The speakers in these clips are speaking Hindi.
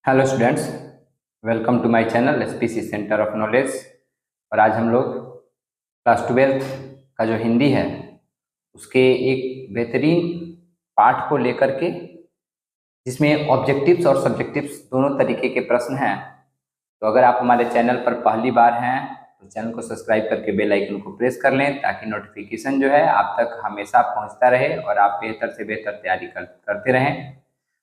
Hello students, welcome to my channel SPC centre of knowledge. और आज हम लोग क्लास 12th का जो हिंदी है उसके एक बेहतरीन पाठ को लेकर के, जिसमें ऑब्जेक्टिव्स और सब्जेक्टिव्स दोनों तरीके के प्रश्न हैं। तो अगर आप हमारे चैनल पर पहली बार हैं तो चैनल को सब्सक्राइब करके बेल आइकन को प्रेस कर लें, ताकि नोटिफिकेशन जो है आप तक हमेशा पहुंचता रहे और आप बेहतर से बेहतर तैयारी करते रहें।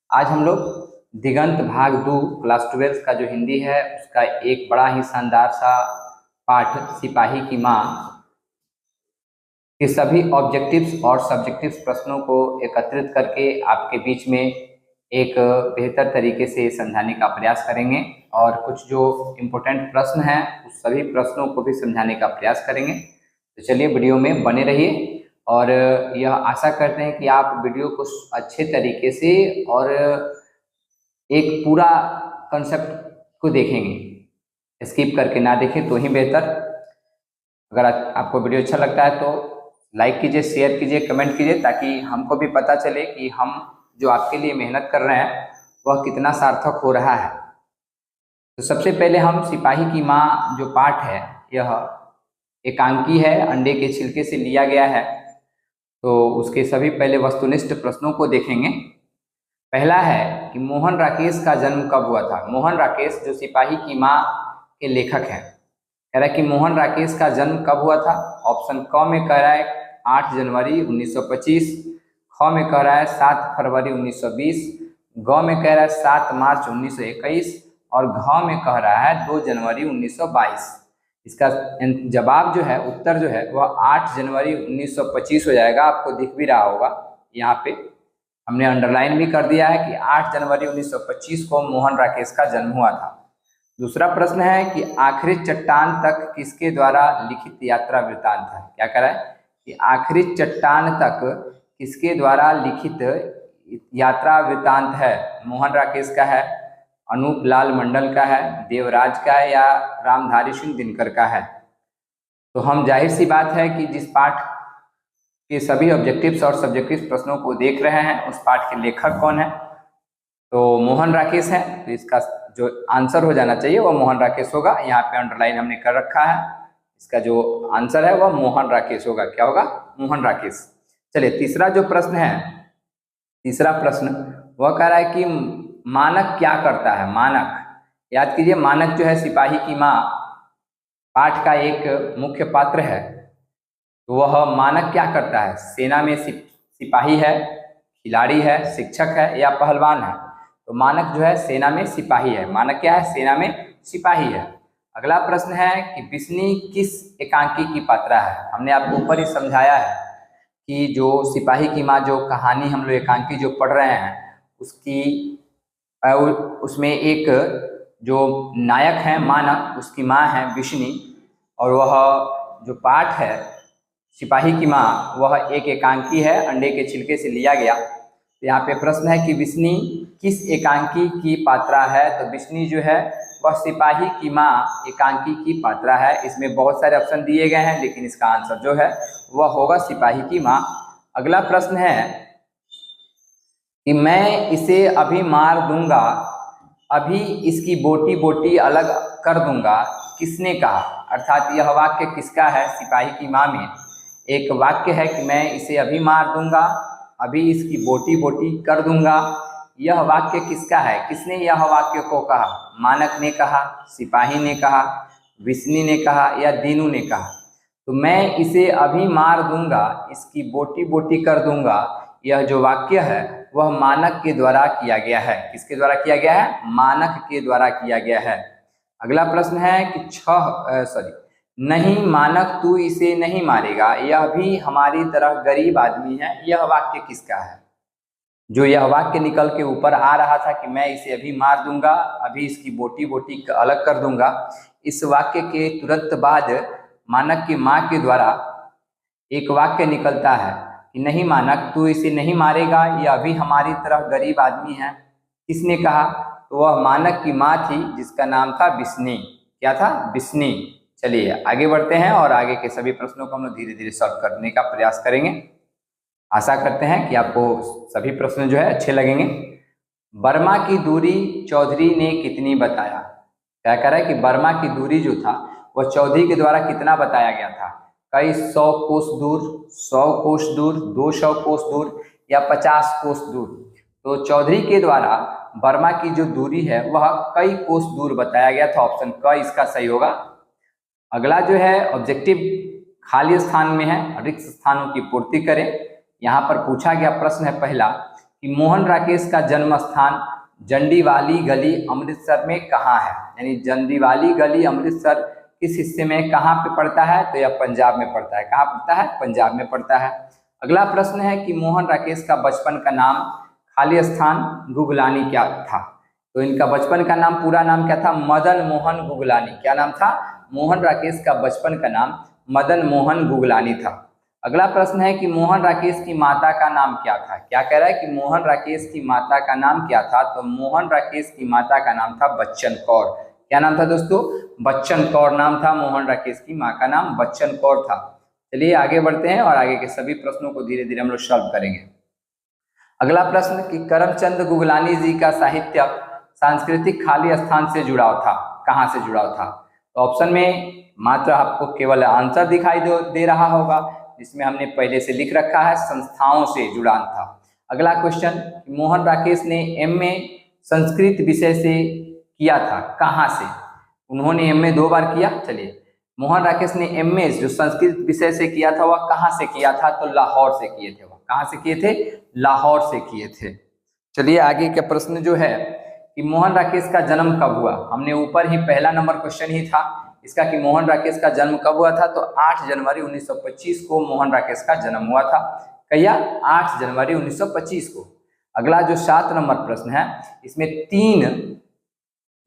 आज हम लोग दिगंत भाग 2 क्लास 12 का जो हिंदी है उसका एक बड़ा ही शानदार सा पाठ सिपाही की माँ के सभी ऑब्जेक्टिव्स और सब्जेक्टिव्स प्रश्नों को एकत्रित करके आपके बीच में एक बेहतर तरीके से समझाने का प्रयास करेंगे। और कुछ जो इम्पोर्टेंट प्रश्न हैं उस सभी प्रश्नों को भी समझाने का प्रयास करेंगे। तो चलिए वीडियो में बने रहिए, और यह आशा करते हैं कि आप वीडियो को अच्छे तरीके से और एक पूरा कंसेप्ट को देखेंगे। स्किप करके ना देखें तो ही बेहतर। अगर आपको वीडियो अच्छा लगता है तो लाइक कीजिए, शेयर कीजिए, कमेंट कीजिए, ताकि हमको भी पता चले कि हम जो आपके लिए मेहनत कर रहे हैं वह कितना सार्थक हो रहा है। तो सबसे पहले हम सिपाही की माँ जो पाठ है, यह एकांकी है, अंडे के छिलके से लिया गया है। तो उसके सभी पहले वस्तुनिष्ठ प्रश्नों को देखेंगे। पहला है कि मोहन राकेश का जन्म कब हुआ था। मोहन राकेश जो सिपाही की माँ के लेखक हैं, कह रहा है कि मोहन राकेश का जन्म कब हुआ था। ऑप्शन क में कह रहा है 8 जनवरी 1925, ख में कह रहा है 7 फरवरी 1920, ग में कह रहा है 7 मार्च 1921 और घ में कह रहा है 2 जनवरी 1922। इसका जवाब जो है, उत्तर जो है वह 8 जनवरी 1925 हो जाएगा। आपको दिख भी रहा होगा, यहाँ पे हमने अंडरलाइन भी कर दिया है कि 8 जनवरी 1925 को मोहन राकेश का जन्म हुआ था। दूसरा प्रश्न है कि आखिरी चट्टान तक किसके द्वारा लिखित यात्रा वृत्तांत है। क्या कह रहा है कि आखिरी चट्टान तक किसके द्वारा लिखित यात्रा वृत्तांत है। मोहन राकेश का है, अनूप लाल मंडल का है, देवराज का है या रामधारी सिंह दिनकर का है। तो हम जाहिर सी बात है कि जिस पाठ के सभी ऑब्जेक्टिव्स और सब्जेक्टिव्स प्रश्नों को देख रहे हैं उस पाठ के लेखक कौन है, तो मोहन राकेश है। तो इसका जो आंसर हो जाना चाहिए वह मोहन राकेश होगा। यहाँ पे अंडरलाइन हमने कर रखा है, इसका जो आंसर है वह मोहन राकेश होगा। क्या होगा? मोहन राकेश। चलिए तीसरा जो प्रश्न है, तीसरा प्रश्न वह कह रहा है कि मानक क्या करता है। मानक, याद कीजिए, मानक जो है सिपाही की माँ पाठ का एक मुख्य पात्र है। तो वह मानक क्या करता है? सेना में सिपाही है, खिलाड़ी है, शिक्षक है या पहलवान है। तो मानक जो है सेना में सिपाही है। मानक क्या है? सेना में सिपाही है। अगला प्रश्न है कि बिस्नी किस एकांकी की पात्रा है। हमने आपको ऊपर ही समझाया है कि जो सिपाही की माँ जो कहानी हम लोग एकांकी जो पढ़ रहे हैं उसकी उसमें एक जो नायक है मानक, उसकी माँ है बिस्नी, और वह जो पाठ है सिपाही की माँ वह एक एकांकी है, अंडे के छिलके से लिया गया। तो यहाँ पे प्रश्न है कि बिस्नी किस एकांकी की पात्रा है। तो बिस्नी जो है वह सिपाही की माँ एकांकी की पात्रा है। इसमें बहुत सारे ऑप्शन दिए गए हैं, लेकिन इसका आंसर जो है वह होगा सिपाही की माँ। अगला प्रश्न है कि मैं इसे अभी मार दूंगा, अभी इसकी बोटी बोटी अलग कर दूंगा, किसने कहा। अर्थात यह वाक्य किसका है? सिपाही की माँ में एक वाक्य है कि मैं इसे अभी मार दूंगा, अभी इसकी बोटी बोटी कर दूंगा। यह वाक्य किसका है? किसने यह वाक्य को कहा? मानक ने कहा, सिपाही ने कहा, बिस्नी ने कहा या दीनू ने कहा। तो मैं इसे अभी मार दूंगा, इसकी बोटी बोटी कर दूंगा, यह जो वाक्य है वह मानक के द्वारा किया गया है। किसके द्वारा किया गया है? मानक के द्वारा किया गया है। अगला प्रश्न है कि नहीं मानक तू इसे नहीं मारेगा, यह भी हमारी तरह गरीब आदमी है। यह वाक्य किसका है? जो यह वाक्य निकल के ऊपर आ रहा था कि मैं इसे अभी मार दूंगा, अभी इसकी बोटी बोटी अलग कर दूंगा, इस वाक्य के तुरंत बाद मानक की माँ के द्वारा एक वाक्य निकलता है कि नहीं मानक तू इसे नहीं मारेगा, यह अभी हमारी तरह गरीब आदमी है। किसने कहा? तो वह मानक की माँ थी, जिसका नाम था बिस्नी। क्या था? बिस्नी। चलिए आगे बढ़ते हैं और आगे के सभी प्रश्नों को हम लोग धीरे धीरे सॉल्व करने का प्रयास करेंगे। आशा करते हैं कि आपको सभी प्रश्न जो है अच्छे लगेंगे। बर्मा की दूरी चौधरी ने कितनी बताया। क्या कह रहा है कि बर्मा की दूरी जो था वह चौधरी के द्वारा कितना बताया गया था। कई 100 कोस दूर, 100 कोस दूर, 200 कोस दूर या 50 कोस दूर। तो चौधरी के द्वारा बर्मा की जो दूरी है वह कई कोस दूर बताया गया था। ऑप्शन क इसका सही होगा। अगला जो है ऑब्जेक्टिव खाली स्थान में है, रिक्त स्थानों की पूर्ति करें। यहाँ पर पूछा गया प्रश्न है पहला कि मोहन राकेश का जन्म स्थान जंडीवाली गली अमृतसर में कहाँ है। यानी जंडीवाली गली अमृतसर किस हिस्से में कहाँ पे पड़ता है, तो यह पंजाब में पड़ता है। कहाँ पड़ता है, पंजाब में पड़ता है। अगला प्रश्न है कि मोहन राकेश का बचपन का नाम खाली स्थान गुगलानी क्या था। तो इनका बचपन का नाम, पूरा नाम क्या था, मदन मोहन गुगलानी। क्या नाम था, मोहन राकेश का बचपन का नाम मदन मोहन गुगलानी था। अगला प्रश्न है कि मोहन राकेश की माता का नाम क्या था। क्या कह रहा है कि मोहन राकेश की माता का नाम क्या था, तो मोहन राकेश की माता का नाम था बच्चन कौर। क्या नाम था दोस्तों, बच्चन कौर नाम था। मोहन राकेश की माँ का नाम बच्चन कौर था। चलिए आगे बढ़ते हैं और आगे के सभी प्रश्नों को धीरे धीरे हम लोग सॉल्व करेंगे। अगला प्रश्न कि करमचंद गुगलानी जी का साहित्य सांस्कृतिक खाली स्थान से जुड़ाव था। कहाँ से जुड़ाव था, तो ऑप्शन में मात्र आपको केवल आंसर दिखाई दे रहा होगा, जिसमें हमने पहले से लिख रखा है संस्थाओं से जुड़ाव था। अगला क्वेश्चन, मोहन राकेश ने एमए संस्कृत विषय से किया था, कहाँ से। उन्होंने एमए 2 बार किया। चलिए, मोहन राकेश ने एमए जो संस्कृत विषय से किया था वह कहाँ से किया था, तो लाहौर से किए थे। वह कहाँ से किए थे, लाहौर से किए थे। चलिए आगे का प्रश्न जो है कि मोहन राकेश का जन्म कब हुआ। हमने ऊपर ही पहला नंबर क्वेश्चन ही था इसका कि मोहन राकेश का जन्म कब हुआ था, तो 8 जनवरी 1925 को मोहन राकेश का जन्म हुआ था। कहिया, 8 जनवरी 1925 को। अगला जो 7 नंबर प्रश्न है, इसमें 3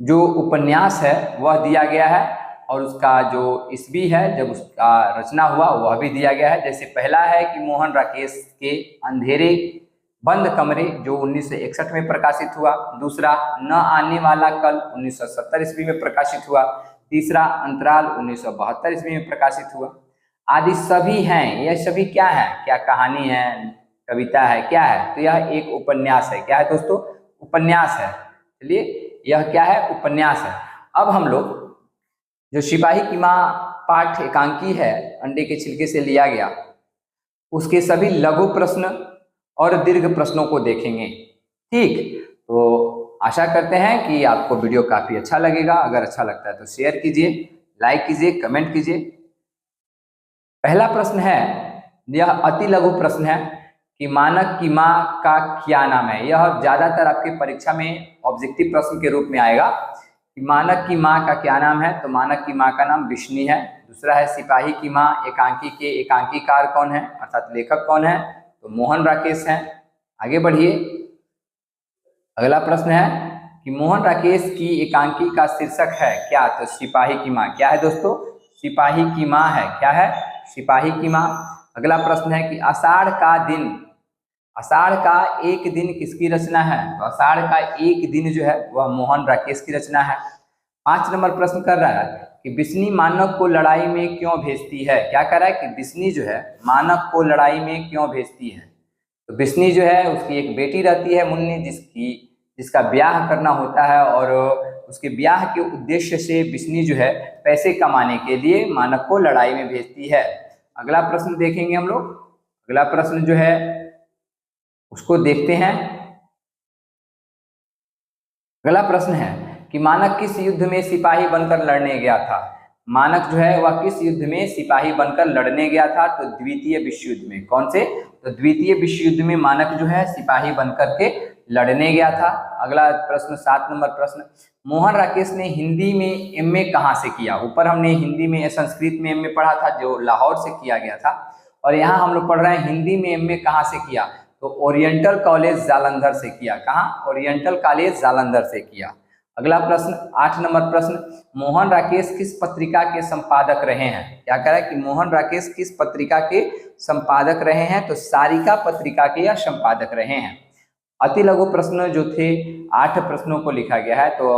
जो उपन्यास है वह दिया गया है और उसका जो ईस्वी है जब उसका रचना हुआ वह भी दिया गया है। जैसे पहला है कि मोहन राकेश के अंधेरे बंद कमरे जो 1961 में प्रकाशित हुआ। दूसरा, न आने वाला कल 1970 ईस्वी में प्रकाशित हुआ। तीसरा, अंतराल 1972 ईस्वी में प्रकाशित हुआ। आदि सभी हैं। यह सभी क्या है, क्या कहानी है, कविता है, क्या है, तो यह एक उपन्यास है। क्या है दोस्तों, उपन्यास है। चलिए, यह क्या है, उपन्यास है। अब हम लोग जो सिपाही की माँ पाठ एकांकी है, अंडे के छिलके से लिया गया, उसके सभी लघु प्रश्न और दीर्घ प्रश्नों को देखेंगे। ठीक, तो आशा करते हैं कि आपको वीडियो काफ़ी अच्छा लगेगा। अगर अच्छा लगता है तो शेयर कीजिए, लाइक कीजिए, कमेंट कीजिए। पहला प्रश्न है, यह अति लघु प्रश्न है कि मानक की माँ का क्या नाम है। यह ज़्यादातर आपके परीक्षा में ऑब्जेक्टिव प्रश्न के रूप में आएगा कि मानक की माँ का क्या नाम है, तो मानक की माँ का नाम विष्णु है। दूसरा है सिपाही की माँ एकांकी के एकांकीकार कौन है, अर्थात लेखक कौन है, तो मोहन राकेश हैं। आगे बढ़िए। अगला प्रश्न है कि मोहन राकेश की एकांकी का शीर्षक है क्या, तो सिपाही की माँ। क्या है दोस्तों, सिपाही की माँ है। क्या है, सिपाही की माँ। अगला प्रश्न है कि आषाढ़ का दिन, आषाढ़ का एक दिन किसकी रचना है, तो आषाढ़ का एक दिन जो है वह मोहन राकेश की रचना है। 5 नंबर प्रश्न कर रहा है कि विष्णु मानक को लड़ाई में क्यों भेजती है। क्या कर रहा है कि विष्णु जो है मानक को लड़ाई में क्यों भेजती है, तो विष्णु जो है उसकी एक बेटी रहती है मुन्नी, जिसका ब्याह करना होता है और उसके ब्याह के उद्देश्य से विष्णु जो है पैसे कमाने के लिए मानक को लड़ाई में भेजती है। अगला प्रश्न देखेंगे हम लोग। अगला प्रश्न जो है उसको देखते हैं। अगला प्रश्न है कि मानक किस युद्ध में सिपाही बनकर लड़ने गया था। मानक जो है वह किस युद्ध में सिपाही बनकर लड़ने गया था, तो द्वितीय विश्व युद्ध में। कौन से, तो द्वितीय विश्व युद्ध में मानक जो है सिपाही बनकर के लड़ने गया था। अगला प्रश्न 7 नंबर प्रश्न, मोहन राकेश ने हिंदी में एमए कहाँ से किया। ऊपर हमने हिंदी में संस्कृत में एमए पढ़ा था जो लाहौर से किया गया था, और यहाँ हम लोग पढ़ रहे हैं हिंदी में एमए कहाँ से किया, तो ओरिएंटल कॉलेज जालंधर से किया। कहाँ, ओरिएंटल कॉलेज जालंधर से किया। अगला प्रश्न 8 नंबर प्रश्न, मोहन राकेश किस पत्रिका के संपादक रहे हैं। क्या कह रहा है कि मोहन राकेश किस पत्रिका के संपादक रहे हैं, तो सारिका पत्रिका के यह संपादक रहे हैं। अति लघु प्रश्न जो थे 8 प्रश्नों को लिखा गया है, तो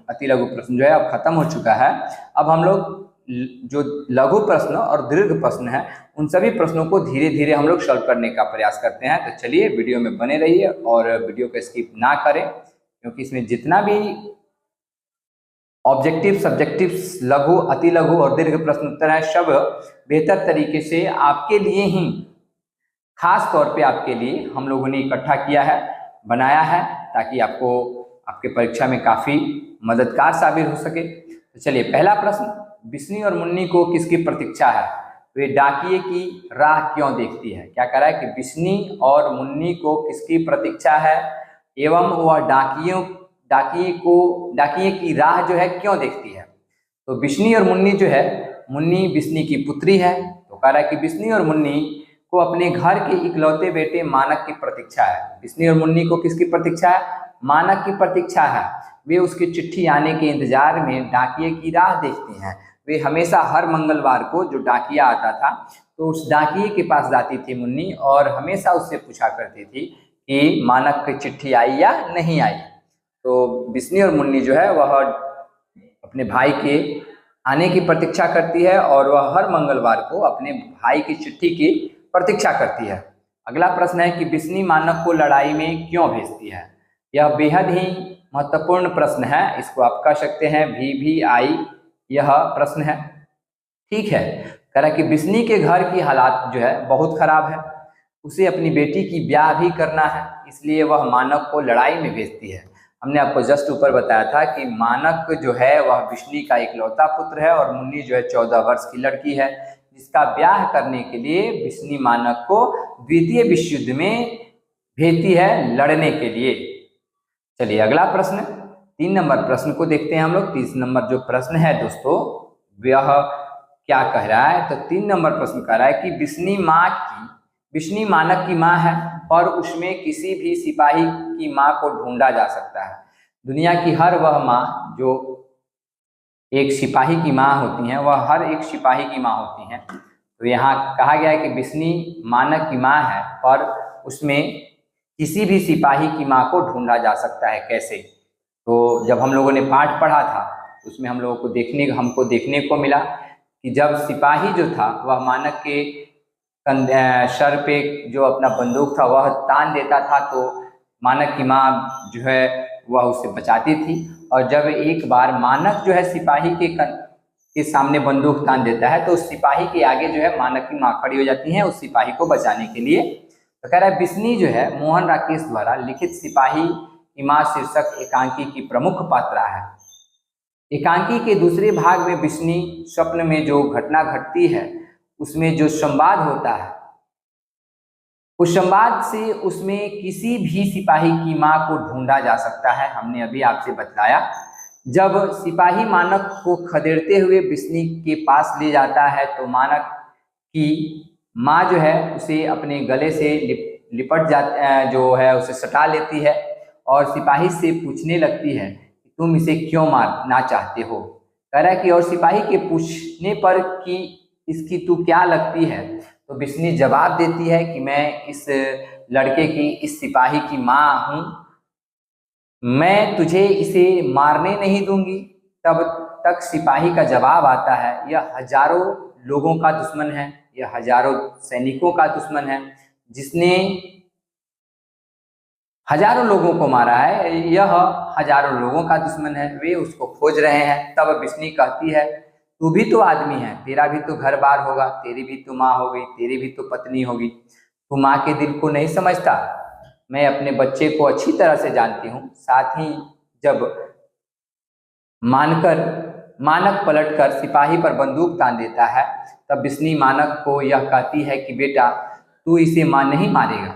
अति लघु प्रश्न जो है अब खत्म हो चुका है। अब हम लोग जो लघु प्रश्न और दीर्घ प्रश्न है उन सभी प्रश्नों को धीरे धीरे हम लोग सॉल्व करने का प्रयास करते हैं। तो चलिए वीडियो में बने रहिए और वीडियो को स्किप ना करें। क्योंकि इसमें जितना भी ऑब्जेक्टिव, सब्जेक्टिव, लघु, अति लघु और दीर्घ प्रश्न उत्तर है, सब बेहतर तरीके से आपके लिए ही, खास तौर पे आपके लिए हम लोगों ने इकट्ठा किया है, बनाया है, ताकि आपको आपके परीक्षा में काफ़ी मददगार साबित हो सके। तो चलिए, पहला प्रश्न, बिस्नी और मुन्नी को किसकी प्रतीक्षा है? वे डाकिये की राह क्यों देखती है? क्या कह रहा है कि बिस्नी और मुन्नी को किसकी प्रतीक्षा है एवं वह डाकिये की राह जो है क्यों देखती है? तो बिस्नी और मुन्नी जो है, मुन्नी बिस्नी की पुत्री है, तो कह रहा है कि बिस्नी और मुन्नी को अपने घर के इकलौते बेटे मानक की प्रतीक्षा है। बिस्नी और मुन्नी को किसकी प्रतीक्षा है? मानक की प्रतीक्षा है। वे उसकी चिट्ठी आने के इंतजार में डाकिये की राह देखते हैं। वे हमेशा हर मंगलवार को जो डाकिया आता था, तो उस डाकिये के पास जाती थी मुन्नी और हमेशा उससे पूछा करती थी कि मानक की चिट्ठी आई या नहीं आई। तो बिस्नी और मुन्नी जो है वह अपने भाई के आने की प्रतीक्षा करती है और वह हर मंगलवार को अपने भाई की चिट्ठी की प्रतीक्षा करती है। अगला प्रश्न है कि बिस्नी मानक को लड़ाई में क्यों भेजती है? यह बेहद ही महत्वपूर्ण प्रश्न है, इसको आप कह सकते हैं VVI यह प्रश्न है। ठीक है, कह रहा है कि बिस्नी के घर की हालात जो है बहुत खराब है, उसे अपनी बेटी की ब्याह भी करना है, इसलिए वह मानक को लड़ाई में भेजती है। हमने आपको जस्ट ऊपर बताया था कि मानक जो है वह बिस्नी का इकलौता पुत्र है और मुन्नी जो है 14 वर्ष की लड़की है, जिसका ब्याह करने के लिए बिस्नी मानक को द्वितीय विश्व युद्ध में भेजती है लड़ने के लिए। चलिए, अगला प्रश्न, 3 नंबर प्रश्न को देखते हैं हम लोग। 3 नंबर जो प्रश्न है दोस्तों, वह क्या कह रहा है? तो 3 नंबर प्रश्न कह रहा है कि बिस्नी मानक की माँ है, पर उसमें किसी भी सिपाही की माँ को ढूंढा जा सकता है। दुनिया की हर वह माँ जो एक सिपाही की माँ होती हैं, वह हर एक सिपाही की माँ होती हैं। तो यहाँ कहा गया है कि बिस्नी मानक की माँ है, पर उसमें किसी भी सिपाही की माँ को ढूंढा जा सकता है। कैसे? तो जब हम लोगों ने पाठ पढ़ा था, उसमें हम लोगों को हमको देखने को मिला कि जब सिपाही जो था वह मानक के सर पे जो अपना बंदूक था वह तान देता था, तो मानक की माँ जो है वह उसे बचाती थी। और जब एक बार मानक जो है सिपाही के सामने बंदूक तान देता है, तो उस सिपाही के आगे जो है मानक की माँ खड़ी हो जाती है उस सिपाही को बचाने के लिए। तो कह रहा है बिस्नी जो है मोहन राकेश द्वारा लिखित सिपाही की माँ शीर्षक एकांकी की प्रमुख पात्रा है। एकांकी के दूसरे भाग में बिस्नी स्वप्न में जो घटना घटती है, उसमें जो संवाद होता है, उस संवाद से उसमें किसी भी सिपाही की माँ को ढूंढा जा सकता है। हमने अभी आपसे बतलाया, जब सिपाही मानक को खदेड़ते हुए बिस्नी के पास ले जाता है, तो मानक की माँ जो है उसे अपने गले से लिपट जो है उसे सटा लेती है और सिपाही से पूछने लगती है कि तुम इसे क्यों मारना चाहते हो? कह रहा है कि और सिपाही के पूछने पर कि इसकी तू क्या लगती है, तो बिस्नी जवाब देती है कि मैं इस लड़के की, इस सिपाही की माँ हूँ, मैं तुझे इसे मारने नहीं दूंगी। तब तक सिपाही का जवाब आता है, यह हजारों लोगों का दुश्मन है, यह हजारों सैनिकों का दुश्मन है, जिसने हजारों लोगों को मारा है, यह हजारों लोगों का दुश्मन है, वे उसको खोज रहे हैं। तब बिस्नी कहती है, तू भी तो आदमी है, तेरा भी तो घर बार होगा, तेरी भी तो माँ होगी, तेरी भी तो पत्नी होगी, तू माँ के दिल को नहीं समझता? मैं अपने बच्चे को अच्छी तरह से जानती हूँ। साथ ही जब मानक पलटकर सिपाही पर बंदूक तान देता है, तब बिस्नी मानक को यह कहती है कि बेटा, तू इसे नहीं मारेगा,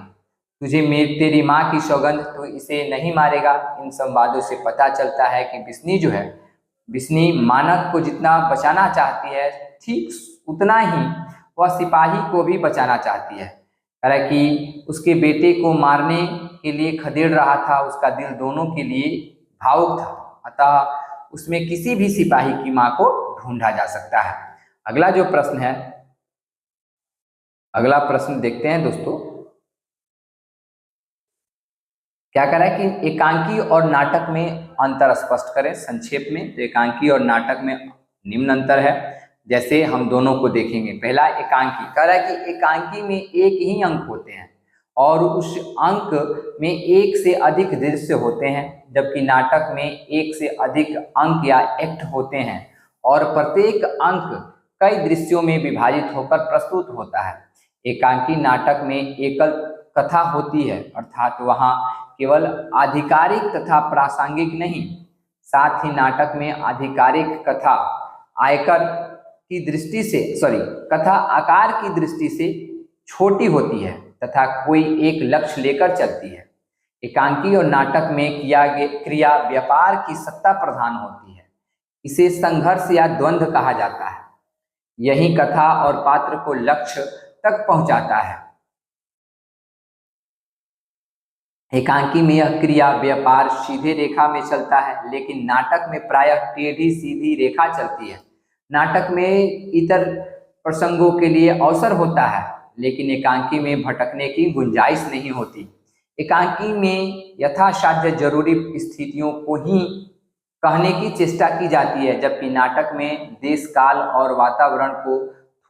तुझे तेरी माँ की सौगंध, तो इसे नहीं मारेगा। इन संवादों से पता चलता है कि बिस्नी मानक को जितना बचाना चाहती है, ठीक उतना ही वह सिपाही को भी बचाना चाहती है। कह रहा है कि उसके बेटे को मारने के लिए खदेड़ रहा था, उसका दिल दोनों के लिए भावुक था, अतः उसमें किसी भी सिपाही की माँ को ढूंढा जा सकता है। अगला जो प्रश्न है, अगला प्रश्न देखते हैं दोस्तों। क्या कह रहा है कि एकांकी और नाटक में अंतर स्पष्ट करें। संक्षेप में, तो एकांकी और नाटक में निम्न अंतर है, जैसे हम दोनों को देखेंगे। पहला, एकांकी। कह रहा है कि एकांकी में एक ही अंक होते हैं और उस अंक में एक से अधिक दृश्य होते हैं, जबकि नाटक में एक से अधिक अंक या एक्ट होते हैं और प्रत्येक अंक कई दृश्यों में विभाजित होकर प्रस्तुत होता है। एकांकी नाटक में एकल कथा होती है, अर्थात वहाँ केवल आधिकारिक तथा प्रासंगिक नहीं, साथ ही नाटक में आधिकारिक कथा कथा आकार की दृष्टि से छोटी होती है तथा कोई एक लक्ष्य लेकर चलती है। एकांकी और नाटक में क्रिया व्यापार की सत्ता प्रधान होती है। इसे संघर्ष या द्वंद्व कहा जाता है। यही कथा और पात्र को लक्ष्य तक पहुंचाता है। एकांकी में यह क्रिया व्यापार सीधे रेखा में चलता है, लेकिन नाटक में प्रायः टेढ़ी सीधी रेखा चलती है। नाटक में इतर प्रसंगों के लिए अवसर होता है, लेकिन एकांकी में भटकने की गुंजाइश नहीं होती। एकांकी में यथासाध्य जरूरी स्थितियों को ही कहने की चेष्टा की जाती है, जबकि नाटक में देश काल और वातावरण को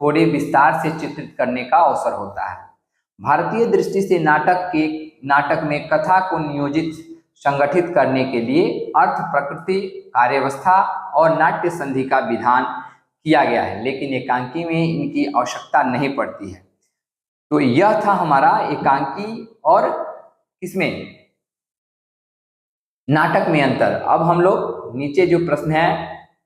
थोड़े विस्तार से चित्रित करने का अवसर होता है। भारतीय दृष्टि से नाटक में कथा को नियोजित संगठित करने के लिए अर्थ, प्रकृति, कार्यवस्था और नाट्य संधि का विधान किया गया है, लेकिन एकांकी में इनकी आवश्यकता नहीं पड़ती है। तो यह था हमारा एकांकी और किसमें, नाटक में अंतर। अब हम लोग नीचे जो प्रश्न है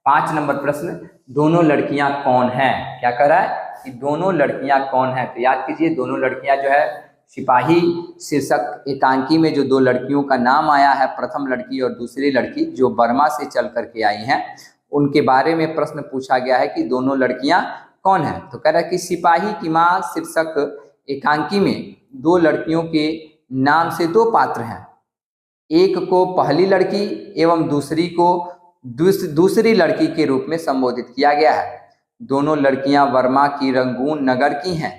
5 नंबर प्रश्न, दोनों लड़कियां कौन हैं, क्या कह रहा है कि दोनों लड़कियां कौन हैं। तो याद कीजिए, दोनों लड़कियां जो है सिपाही शीर्षक एकांकी में जो 2 लड़कियों का नाम आया है, प्रथम लड़की और दूसरी लड़की जो बर्मा से चल करके आई हैं, उनके बारे में प्रश्न पूछा गया है कि दोनों लड़कियां कौन हैं। तो कह रहा है कि सिपाही की माँ शीर्षक एकांकी में 2 लड़कियों के नाम से 2 पात्र हैं। एक को पहली लड़की एवं दूसरी को दूसरी लड़की के रूप में संबोधित किया गया है। दोनों लड़कियां बर्मा की रंगून नगर की हैं।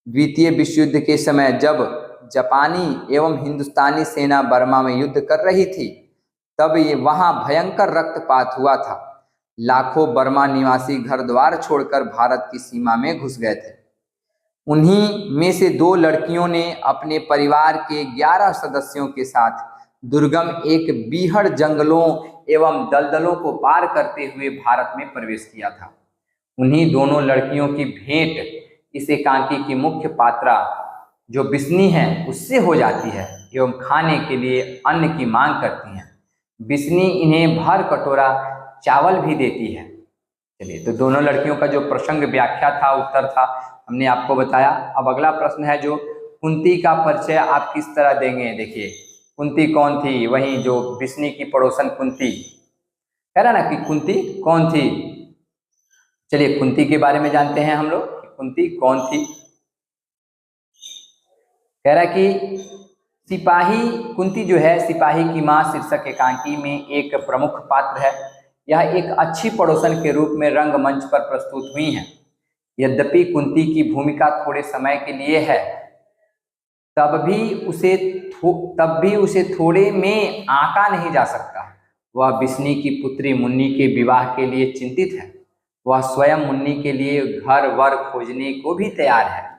द्वितीय विश्व युद्ध के समय जब जापानी एवं हिंदुस्तानी सेना बर्मा में युद्ध कर रही थी, तब ये वहां भयंकर रक्तपात हुआ था। लाखों बर्मा निवासी घर द्वार छोड़कर भारत की सीमा में घुस गए थे। उन्हीं में से 2 लड़कियों ने अपने परिवार के 11 सदस्यों के साथ दुर्गम एक बीहड़ जंगलों एवं दलदलों को पार करते हुए भारत में प्रवेश किया था। उन्हीं दोनों लड़कियों की भेंट इस एकांकी की मुख्य पात्रा जो बिस्नी है उससे हो जाती है एवं खाने के लिए अन्न की मांग करती हैं। बिस्नी इन्हें भर कटोरा चावल भी देती है। चलिए, तो दोनों लड़कियों का जो प्रसंग व्याख्या था, उत्तर था, हमने आपको बताया। अब अगला प्रश्न है जो कुंती का परिचय आप किस तरह देंगे। देखिए, कुंती कौन थी, वहीं जो बिस्नी की पड़ोसन कुंती, कह रहा ना कि कुंती कौन थी। चलिए, कुंती के बारे में जानते हैं हम लोग कि कुंती कौन थी। कह रहा कि सिपाही कुंती जो है सिपाही की माँ शीर्षक एकांकी में एक प्रमुख पात्र है। यह एक अच्छी पड़ोसन के रूप में रंगमंच पर प्रस्तुत हुई हैं। यद्यपि कुंती की भूमिका थोड़े समय के लिए है, तब भी उसे थोड़े में आंका नहीं जा सकता। वह बिस्नी की पुत्री मुन्नी के विवाह के लिए चिंतित है। वह स्वयं मुन्नी के लिए घर वर खोजने को भी तैयार है।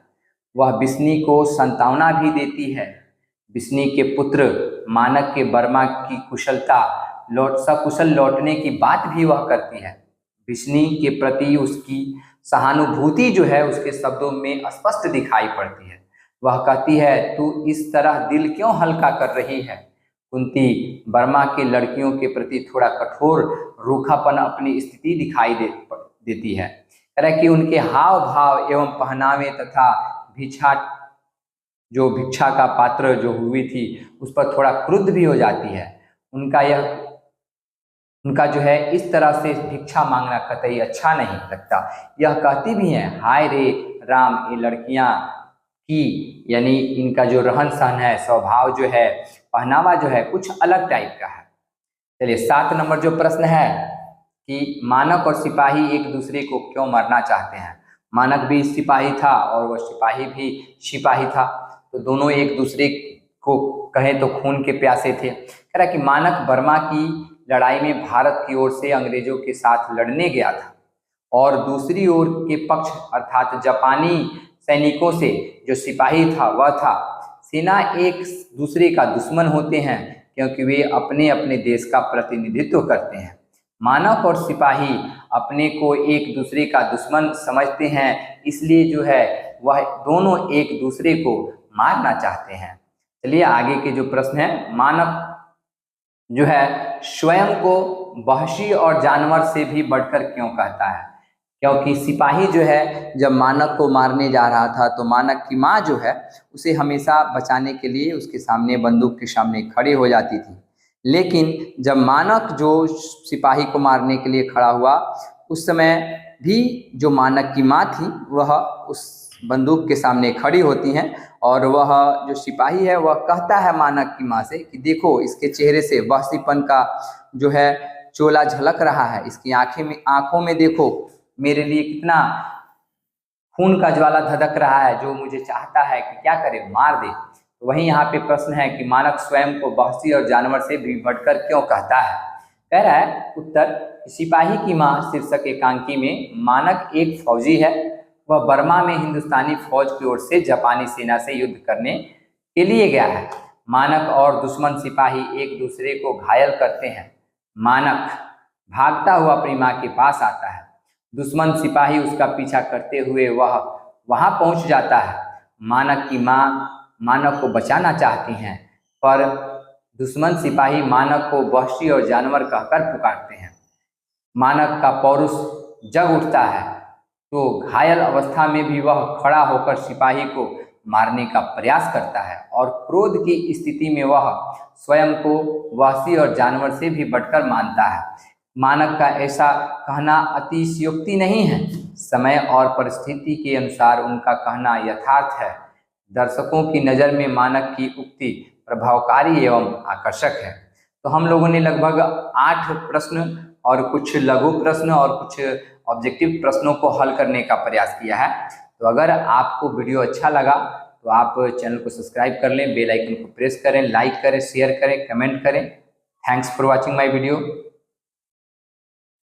वह बिस्नी को सांत्वना भी देती है। बिस्नी के पुत्र मानक के बर्मा की सकुशल लौटने की बात भी वह करती है। बिस्नी के प्रति उसकी सहानुभूति जो है उसके शब्दों में स्पष्ट दिखाई पड़ती है। वह कहती है, तू इस तरह दिल क्यों हल्का कर रही है। कुंती बर्मा के लड़कियों के प्रति थोड़ा कठोर रूखापन अपनी स्थिति दिखाई देती है। तरह कि उनके हाव भाव एवं पहनावे तथा भिक्षा का पात्र जो हुई थी उस पर थोड़ा क्रुद्ध भी हो जाती है। उनका जो है इस तरह से भिक्षा मांगना कतई अच्छा नहीं लगता। यह कहती भी हैं, हाय रे राम, ये लड़कियां की यानी इनका जो रहन सहन है, स्वभाव जो है, पहनावा जो है कुछ अलग टाइप का है। चलिए, 7 नंबर जो प्रश्न है कि मानक और सिपाही एक दूसरे को क्यों मरना चाहते हैं। मानक भी सिपाही था और वह सिपाही भी सिपाही था, तो दोनों एक दूसरे को कहें तो खून के प्यासे थे। कह रहा कि मानक बर्मा की लड़ाई में भारत की ओर से अंग्रेजों के साथ लड़ने गया था और दूसरी ओर के पक्ष अर्थात जापानी सैनिकों से जो सिपाही था वह था सेना एक दूसरे का दुश्मन होते हैं क्योंकि वे अपने अपने देश का प्रतिनिधित्व करते हैं। मानक और सिपाही अपने को एक दूसरे का दुश्मन समझते हैं, इसलिए जो है वह दोनों एक दूसरे को मारना चाहते हैं। चलिए आगे के जो प्रश्न है, मानक जो है स्वयं को वहशी और जानवर से भी बढ़कर क्यों कहता है? क्योंकि सिपाही जो है जब मानक को मारने जा रहा था तो मानक की माँ जो है उसे हमेशा बचाने के लिए उसके सामने बंदूक के सामने खड़ी हो जाती थी। लेकिन जब मानक जो सिपाही को मारने के लिए खड़ा हुआ, उस समय भी जो मानक की माँ थी वह उस बंदूक के सामने खड़ी होती हैं और वह जो सिपाही है वह कहता है मानक की माँ से कि देखो इसके चेहरे से वहशीपन का जो है चोला झलक रहा है, इसकी आंखों में देखो मेरे लिए कितना खून का ज्वाला धधक रहा है, जो मुझे चाहता है कि क्या करे, मार दे। तो वहीं यहाँ पे प्रश्न है कि मानक स्वयं को वहशी और जानवर से भी बढ़कर क्यों कहता है? कह रहा है उत्तर, सिपाही की माँ शीर्षक एकांकी में मानक एक फौजी है। वह बर्मा में हिंदुस्तानी फौज की ओर से जापानी सेना से युद्ध करने के लिए गया है। मानक और दुश्मन सिपाही एक दूसरे को घायल करते हैं। मानक भागता हुआ अपनी माँ के पास आता है। दुश्मन सिपाही उसका पीछा करते हुए वह वहां पहुंच जाता है। मानक की माँ मानक को बचाना चाहती हैं, पर दुश्मन सिपाही मानक को वहशी और जानवर कहकर पुकारते हैं। मानक का पौरुष जग उठता है तो घायल अवस्था में भी वह खड़ा होकर सिपाही को मारने का प्रयास करता है और क्रोध की स्थिति में वह स्वयं को वहशी और जानवर से भी बढ़कर मानता है। मानक का ऐसा कहना अतिशयोक्ति नहीं है, समय और परिस्थिति के अनुसार उनका कहना यथार्थ है। दर्शकों की नज़र में मानक की उक्ति प्रभावकारी एवं आकर्षक है। तो हम लोगों ने लगभग 8 प्रश्न और कुछ लघु प्रश्न और कुछ ऑब्जेक्टिव प्रश्नों को हल करने का प्रयास किया है। तो अगर आपको वीडियो अच्छा लगा तो आप चैनल को सब्सक्राइब कर लें, बेल आइकन को प्रेस करें, लाइक करें, शेयर करें, कमेंट करें। Thanks for watching my video.